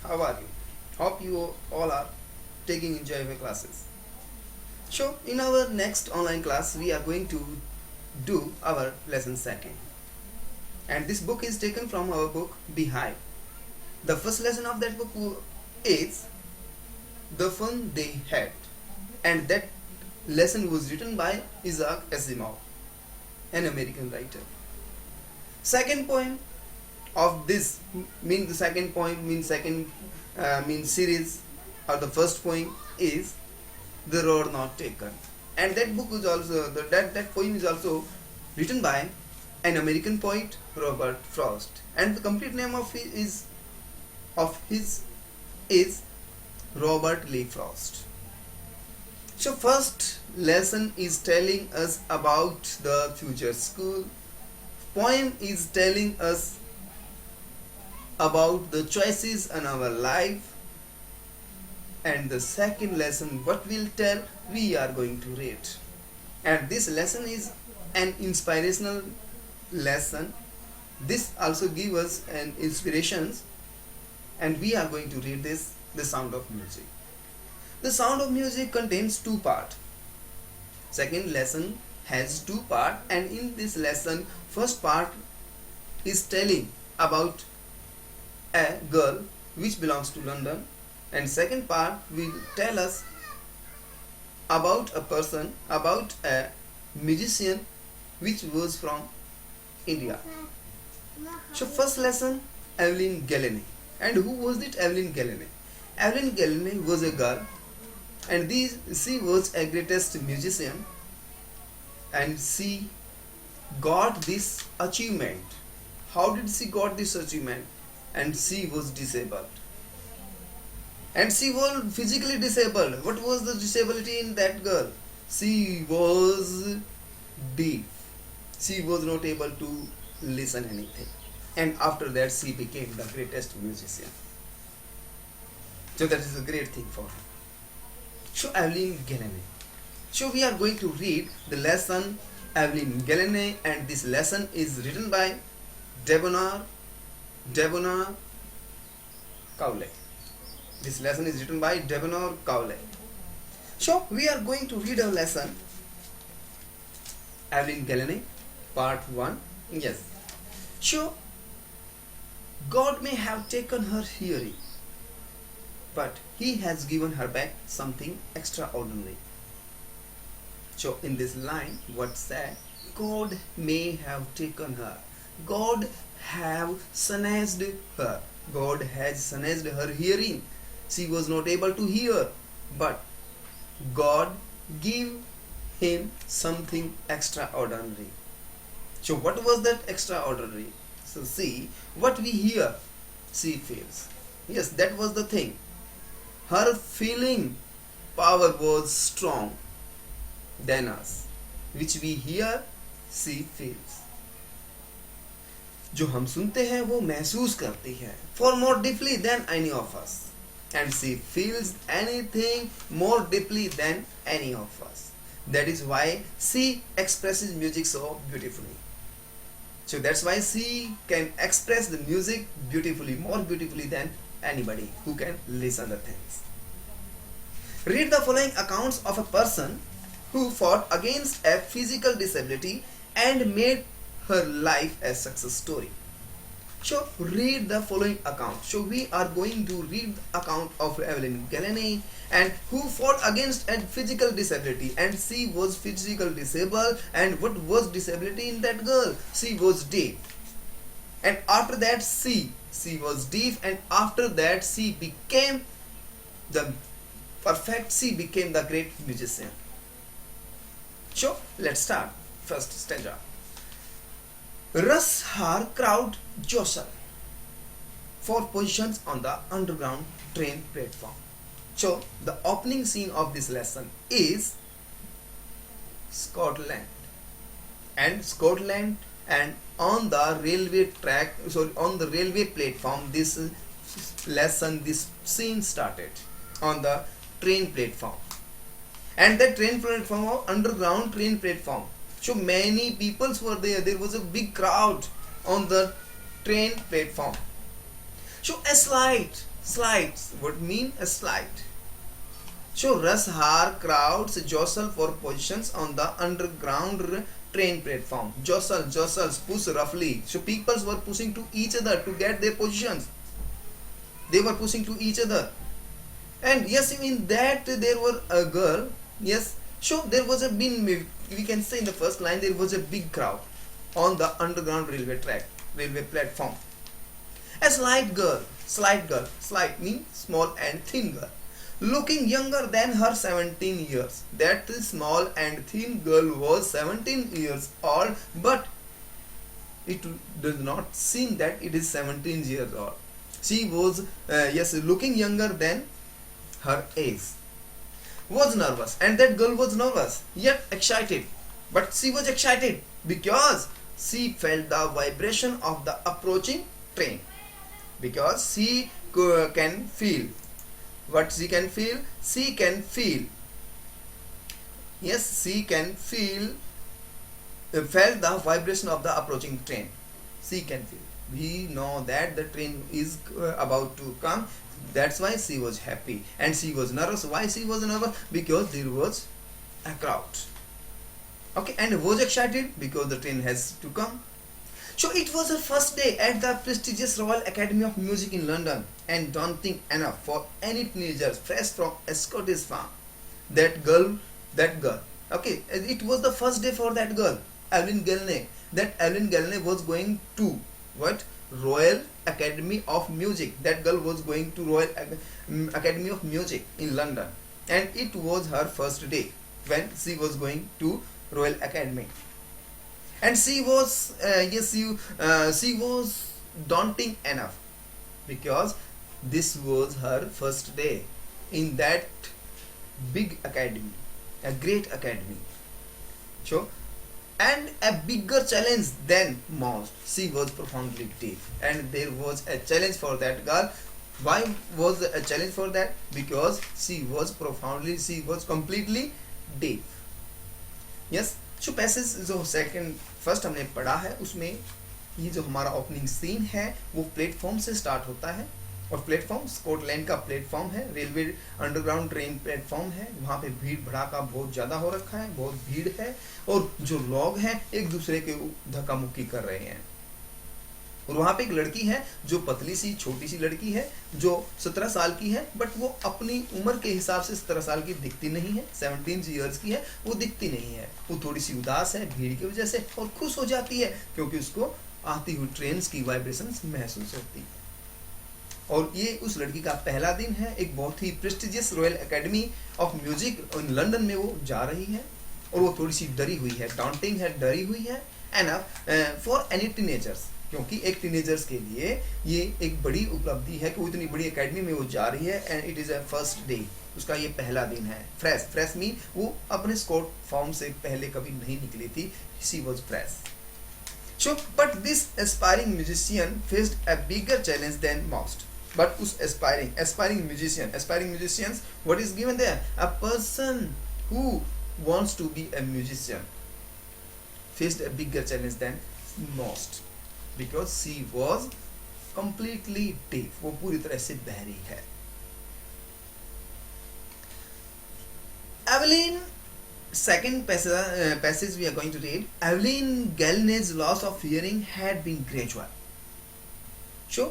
How are you? Hope you all are taking enjoyable classes. So, in our next online class, we are going to do our lesson second. And this book is taken from our book Beehive. The first lesson of that book is The Fun They Had. And that lesson was written by Isaac Asimov, an American writer. Second point of this means the second point means series, or the first point is The Road Not Taken, and that book is also that poem is also written by an American poet, Robert Frost, and the complete name of his is Robert Lee Frost. So first lesson is telling us about the future school. Poem is telling us about the choices in our life, and the second lesson what will tell we are going to read, and this lesson is an inspirational lesson. This also gives us an inspirations, and we are going to read this The Sound of Music. The Sound of Music contains two parts. Second lesson has two parts, and in this lesson first part is telling about a girl which belongs to London, and second part will tell us about a musician which was from India. So first lesson, Evelyn Galleny. And who was it, Evelyn Galleny? Evelyn Galleny was a girl, and she was a greatest musician, and she got this achievement. How did she got this achievement? And she was disabled, and she was physically disabled. What was the disability in that girl? She was deaf. She was not able to listen anything, and after that she became the greatest musician. So that is a great thing for her. So Evelyn Galleny. So we are going to read the lesson Evelyn Galleny, and this lesson is written by Debona Cowley. This lesson is written by Debona Cowley. So we are going to read a lesson Evelyn Galleny, part 1. Yes. So God may have taken her hearing, but He has given her back something extraordinary. So in this line, what said? God may have taken her. God have snatched her. God has snatched her hearing. She was not able to hear, but God gave him something extraordinary. So what was that extraordinary? So see, what we hear, she feels. Yes, that was the thing. Her feeling power was strong than us, which we hear, she feels. जो हम सुनते हैं वो महसूस करती है, for more deeply than any of us, and she feels anything more deeply than any of us. That is why she expresses music so beautifully. So that's why she can express the music beautifully, more beautifully than anybody who can listen the things. Read the following accounts of a person who fought against a physical disability and made her life a success story. So read the following account. So we are going to read the account of Evelyn Galleny, and who fought against a physical disability, and she was physical disabled. And what was disability in that girl? She was deaf, and after that she was deaf, and after that she became the she became the great musician. So let's start. First stanza. Russ har crowd jostle for positions on the underground train platform. So the opening scene of this lesson is Scotland, and on the railway track, on the railway platform, this scene started on the train platform, and the train platform, underground train platform. So many people were there. There was a big crowd on the train platform. So a slight Slides. What mean a slide? So rush hour crowds jostle for positions on the underground train platform. Jostles, push roughly. So people were pushing to each other to get their positions. They were pushing to each other. And yes, in that there were a girl. Yes, so there was a big, we can say in the first line there was a big crowd on the underground railway track, railway platform. A slight means small and thin girl, looking younger than her 17 years. That small and thin girl was 17 years old, but it does not seem that it is 17 years old. She was, looking younger than her age. Was nervous, and that girl was nervous, yet excited. But she was excited because she felt the vibration of the approaching train. Because she can feel. What she can feel? She can feel. Yes, she can feel, felt the vibration of the approaching train. She can feel. We know that the train is about to come. That's why she was happy. And she was nervous. Why she was nervous? Because there was a crowd. Okay, and was excited because the train has to come. So it was her first day at the prestigious Royal Academy of Music in London, and daunting enough for any teenager fresh from a Scottish farm. That girl. Okay, it was the first day for that girl, Evelyn Gilney. That Evelyn Gilney was going to what? Royal Academy of Music. That girl was going to Royal Academy of Music in London, and it was her first day when she was going to Royal Academy. And she was she was daunting enough because this was her first day in that big academy, a great academy. So, and a bigger challenge than most. She was profoundly deaf, and there was a challenge for that girl. Why was a challenge for that? Because she was completely deaf. Yes. जो passage जो second first हमने पढ़ा है उसमें ये जो हमारा opening scene है वो प्लेटफॉर्म से स्टार्ट होता है, और प्लेटफॉर्म स्कॉटलैंड का प्लेटफॉर्म है, रेलवे अंडरग्राउंड ट्रेन प्लेटफॉर्म है। वहाँ पे भीड़ भड़ाका बहुत ज़्यादा हो रखा है, बहुत भीड़ है, और जो लोग हैं एक दूसरे के धक्का मुक्की कर रहे हैं। और वहाँ पे एक लड़की है जो पतली सी छोटी सी लड़की है जो 17 साल की है, बट वो अपनी उम्र के हिसाब से 17 साल की दिखती नहीं है, 17 ईयर्स की है, वो दिखती नहीं है। वो थोड़ी सी उदास है भीड़ की वजह से, और खुश हो जाती है क्योंकि उसको आती हुई ट्रेन की वाइब्रेशंस महसूस होती है। और ये उस लड़की का पहला दिन है, एक बहुत ही prestigious Royal Academy of Music London में वो जा रही है, और वो थोड़ी सी डरी हुई है, डाउटिंग है, डरी हुई है एंड फॉर एनी टीनेजर्स, क्योंकि एक टीनेजर्स के लिए ये एक बड़ी उपलब्धि है कि वो इतनी बड़ी एकेडमी में वो जा रही है, and it is a first day, उसका ये पहला दिन है। फ्रेश मीन वो अपने स्कॉट फॉर्म से पहले कभी नहीं निकली थी, she was fresh. So, but this aspiring musician faced a bigger challenge than most. But उस aspiring musicians, what is given there? A person who wants to be a musician faced a bigger challenge than most, because she was completely deaf. वो पूरी तरह से बहरी है। Evelyn, second passage we are going to read. Evelyn Gilney's loss of hearing had been gradual. So,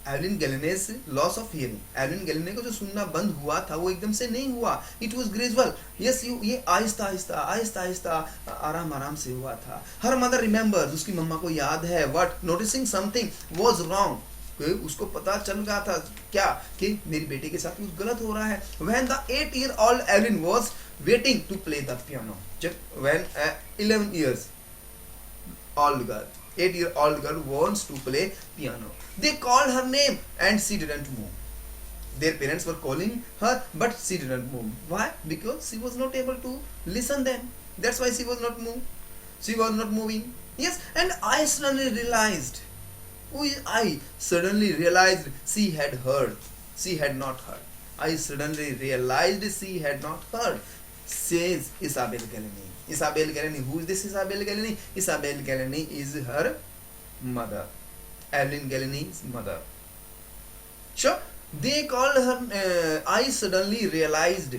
Evelyn Glennie's loss of hearing, Evelyn Glennie को जो सुनना बंद हुआ था वो एकदम से नहीं हुआ, इट वाज ग्रेजुअल। यस, ये आहिस्ता आहिस्ता आराम से हुआ था। हर मदर रिमेंबर्स, उसकी मम्मा को याद है, what noticing something was wrong, उसको पता चल गया था क्या कि मेरी बेटी के साथ कुछ गलत हो रहा है। When the 8-year-old Evelyn was waiting to play the piano, जब when 11 years old girl, 8-year-old girl wants to play piano, they called her name and she didn't move. Their parents were calling her but she didn't move. Why? Because she was not able to listen them. That's why she was not moving. Yes, and I suddenly realized she had heard. She had not heard. I suddenly realized she had not heard, says Isabel Gallini. Isabel Gallini, who is this Isabel Gallini? Isabel Gallini is her mother, Evelyn Gallini's mother. Sure, they called her, I suddenly realised,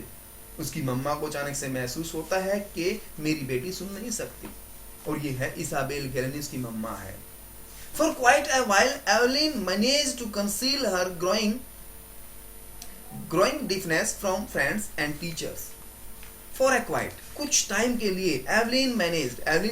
उसकी मम्मा को अचानक से महसूस होता है कि मेरी बेटी सुन नहीं सकती, और ये है इसाबेल गेरेनिस की मम्मा है. For quite a while, Evelyn managed to conceal her growing deafness from friends and teachers. For a quite, कुछ टाइम के लिए एवलिन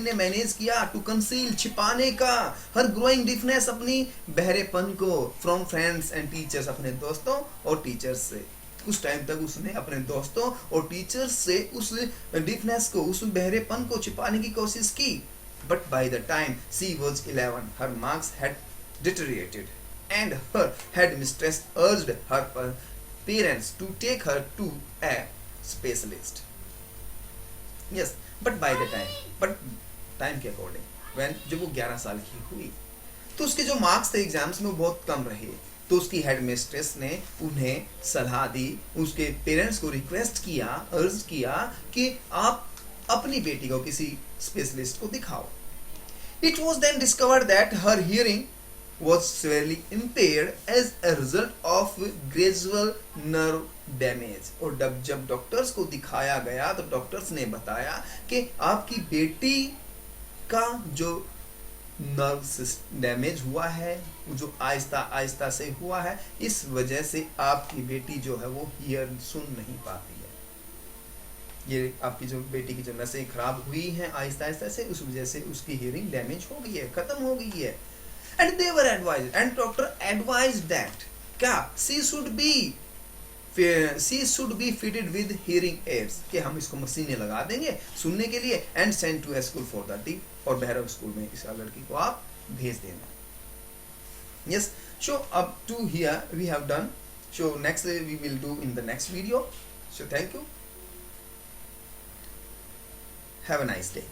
ने मैनेज किया टू कंसील, छिपाने का, हर ग्रोइंग डिफनेस, अपनी बहरेपन को, फ्रॉम फ्रेंड्स एंड टीचर्स, अपने दोस्तों और टीचर्स से. कुछ टाइम तक उसने अपने दोस्तों और टीचर्स से उस डिफनेस को, उस बहरेपन को छिपाने की कोशिश की. But by the time she was 11, her marks had deteriorated, and her headmistress urged her parents to take her to a specialist. Yes, but by the time के according, when जब वो 11 साल की हुई, तो उसके जो मार्क्स थे एग्जाम्स में वो बहुत कम रहे. तो उसकी हेडमिस्ट्रेस ने उन्हें सलाह दी, उसके पेरेंट्स को रिक्वेस्ट किया, अर्ज किया कि आप अपनी बेटी को किसी स्पेशलिस्ट को दिखाओ. It was then discovered that her hearing was severely impaired as a result of gradual nerve damage. और जब डॉक्टर्स को दिखाया गया तो डॉक्टर्स ने बताया कि आपकी बेटी का जो नर्व डैमेज हुआ है, जो आहिस्ता आहिस्ता से हुआ है, इस वजह से आपकी बेटी जो है वो सुन नहीं पाती है. ये आपकी जो बेटी की जो नसें खराब हुई हैं आहिस्ता आहिस्ता से, उस वजह से उसकी हियरिंग डैमेज हो गई है, खत्म हो गई है. And they were advised, and doctor advised that क्या she should be fitted with hearing aids, कि हम इसको मशीनें लगा देंगे सुनने के लिए, and send to a school for the deaf, और बहरव स्कूल में इस लड़की को आप भेज देना. Yes, so up to here we have done. So next we will do in the next video. So thank you. Have a nice day.